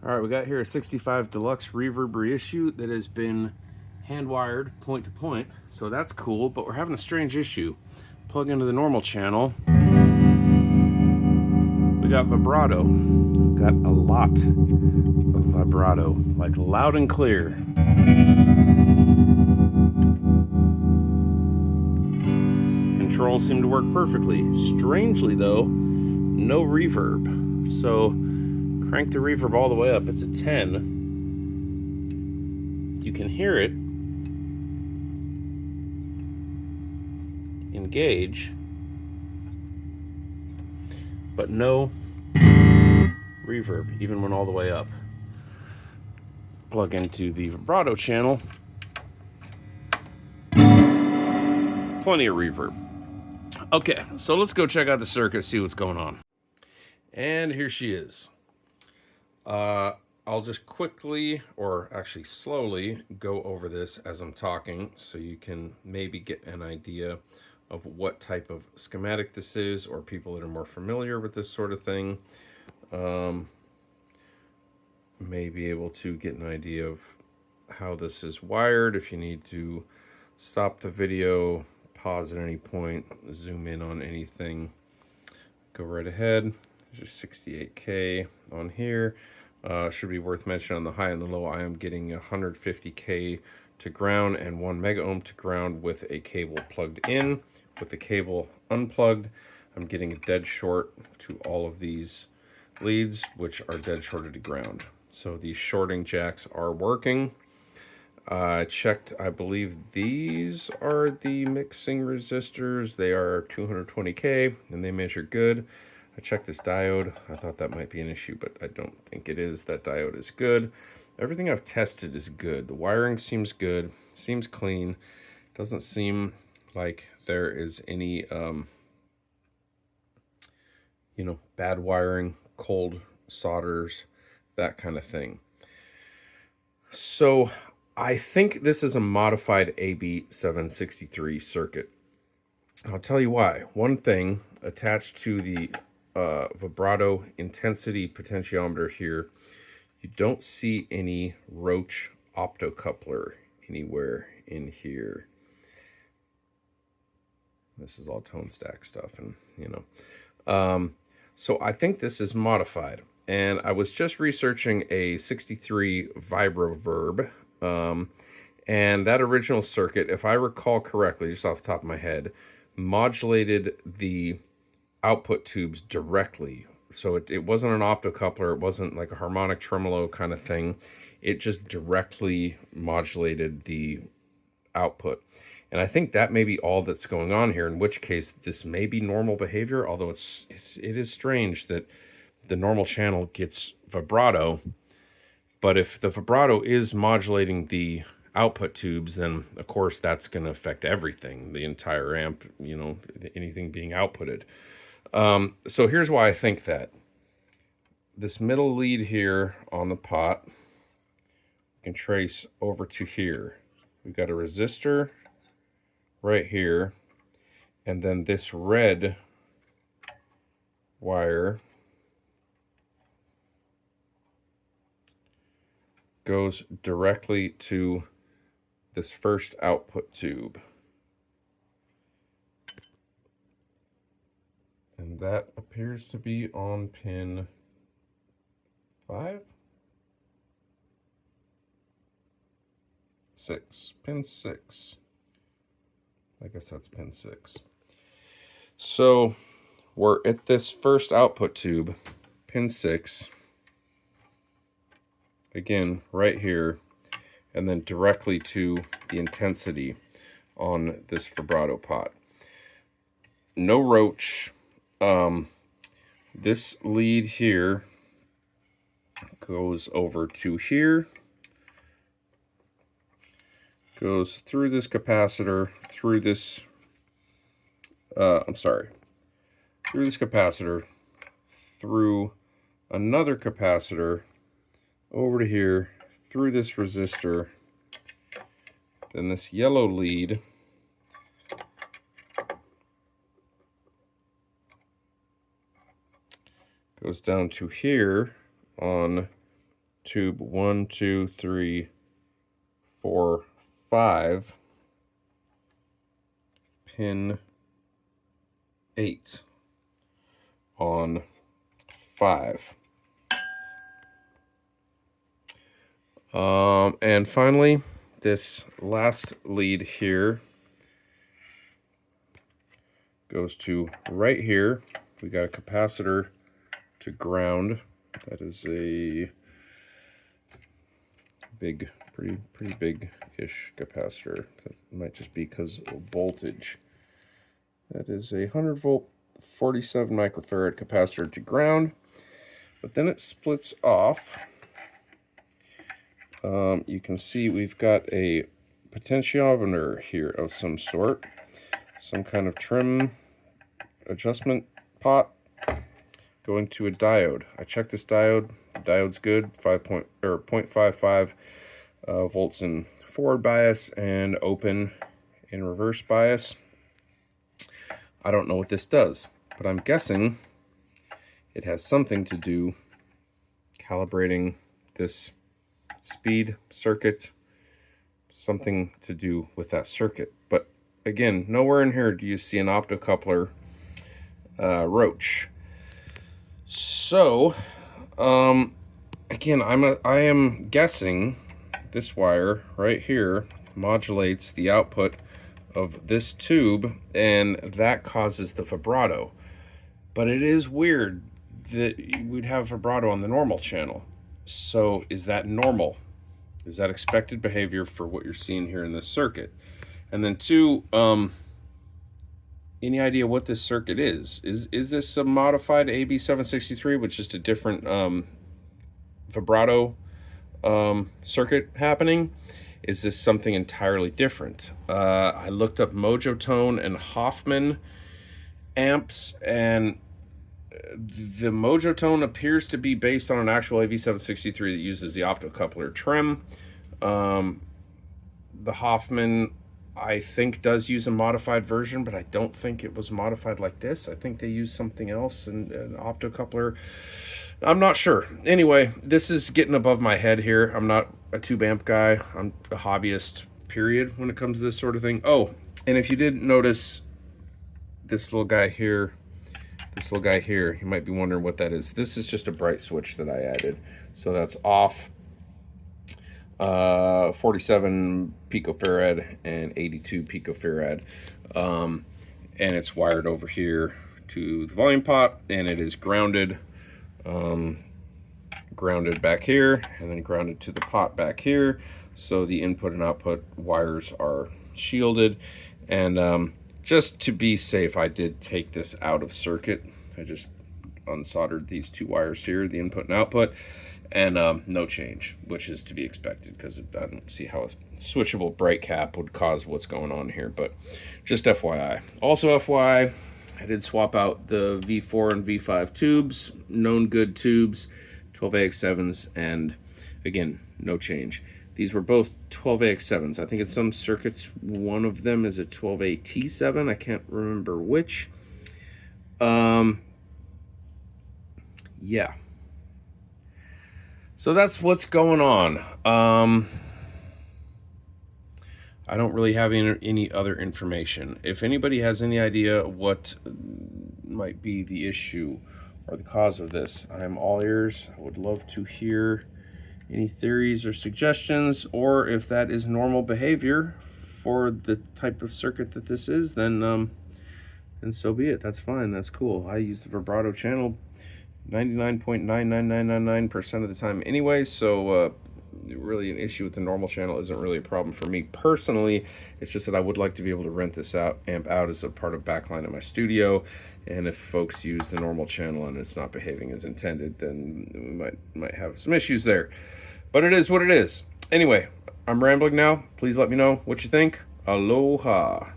All right, we got here a 65 Deluxe Reverb reissue that has been hand wired point to point, so that's cool, but we're having a strange issue. Plug into the normal channel, we got vibrato. We've got a lot of vibrato, like loud and clear. Controls seem to work perfectly. Strangely though, no reverb. So crank the reverb all the way up. It's at 10. You can hear it engage, but no reverb, even when all the way up. Plug into the vibrato channel. Plenty of reverb. Okay, so let's go check out the circuit, see what's going on. And here she is. I'll just quickly, or actually slowly, go over this as I'm talking so you can maybe get an idea of what type of schematic this is, or people that are more familiar with this sort of thing may be able to get an idea of how this is wired. If you need to stop the video, pause at any point, zoom in on anything, go right ahead. There's 68K on here. Should be worth mentioning on the high and the low, I am getting 150K to ground and 1 mega ohm to ground with a cable plugged in. With the cable unplugged, I'm getting a dead short to all of these leads, which are dead shorted to ground. So these shorting jacks are working. I checked, I believe these are the mixing resistors. They are 220K and they measure good. I checked this diode. I thought that might be an issue, but I don't think it is. That diode is good. Everything I've tested is good. The wiring seems good, seems clean. Doesn't seem like there is any, bad wiring, cold solders, that kind of thing. So I think this is a modified AB763 circuit. I'll tell you why. One thing, attached to the vibrato intensity potentiometer here, you don't see any Roach optocoupler anywhere in here. This is all tone stack stuff, and so I think this is modified. And I was just researching a 63 Reverb, and that original circuit, if I recall correctly, just off the top of my head, modulated the output tubes directly. So it wasn't an optocoupler, it wasn't like a harmonic tremolo kind of thing. It just directly modulated the output. And I think that may be all that's going on here, in which case this may be normal behavior, although it is strange that the normal channel gets vibrato. But if the vibrato is modulating the output tubes, then of course that's going to affect everything, the entire amp, anything being outputted. So here's why I think that. This middle lead here on the pot, you can trace over to here. We've got a resistor right here, and then this red wire goes directly to this first output tube. And that appears to be on pin 5? 6. Pin 6. I guess that's pin 6. So we're at this first output tube, pin 6. Again, right here, and then directly to the intensity on this vibrato pot. No Roach. This lead here goes over to here, goes through this capacitor, through this, through this capacitor, through another capacitor, over to here, through this resistor, then this yellow lead goes down to here on tube 1, 2, 3, 4, 5, pin 8 on 5. And finally, this last lead here goes to right here. We got a capacitor to ground. That is a big, pretty big-ish capacitor. That might just be because of voltage. That is a 100 volt, 47 microfarad capacitor to ground. But then it splits off. You can see we've got a potentiometer here of some sort, some kind of Trem adjustment pot going to a diode. I checked this diode. The diode's good, 0.55 volts in forward bias and open in reverse bias. I don't know what this does, but I'm guessing it has something to do calibrating this speed circuit, something to do with that circuit. But again, nowhere in here do you see an optocoupler roach. So again, I am guessing this wire right here modulates the output of this tube, and that causes the vibrato. But it is weird that we'd have vibrato on the normal channel. So is that normal? Is that expected behavior for what you're seeing here in this circuit? And then two, any idea what this circuit is? Is this a modified AB763 with just a different vibrato circuit happening? Is this something entirely different? I looked up Mojotone and Hoffman amps, and the Mojotone appears to be based on an actual AB763 that uses the optocoupler Trem. The Hoffman, I think, does use a modified version, but I don't think it was modified like this. I think they used something else, an optocoupler. I'm not sure. Anyway, this is getting above my head here. I'm not a tube amp guy. I'm a hobbyist, period, when it comes to this sort of thing. Oh, and if you didn't notice this little guy here, you might be wondering what that is. This is just a bright switch that I added. So that's off, 47 picofarad and 82 picofarad. And it's wired over here to the volume pot, and it is grounded. Grounded back here, and then grounded to the pot back here, so the input and output wires are shielded. And just to be safe, I did take this out of circuit. I just unsoldered these two wires here, the input and output, and no change, which is to be expected, because I don't see how a switchable bright cap would cause what's going on here. But just FYI. Also FYI, I did swap out the V4 and V5 tubes, known good tubes, 12AX7s, and again, no change. These were both 12AX7s. I think in some circuits, one of them is a 12AT7. I can't remember which. Yeah. So that's what's going on. I don't really have any other information. If anybody has any idea what might be the issue or the cause of this, I'm all ears. I would love to hear any theories or suggestions, or if that is normal behavior for the type of circuit that this is, then so be it. That's fine. That's cool. I use the vibrato channel 99.99999% of the time anyway, so really an issue with the normal channel isn't really a problem for me personally. It's just that I would like to be able to rent this amp out as a part of backline in my studio, and if folks use the normal channel and it's not behaving as intended, then we might have some issues there. But it is what it is. Anyway, I'm rambling now. Please let me know what you think. Aloha.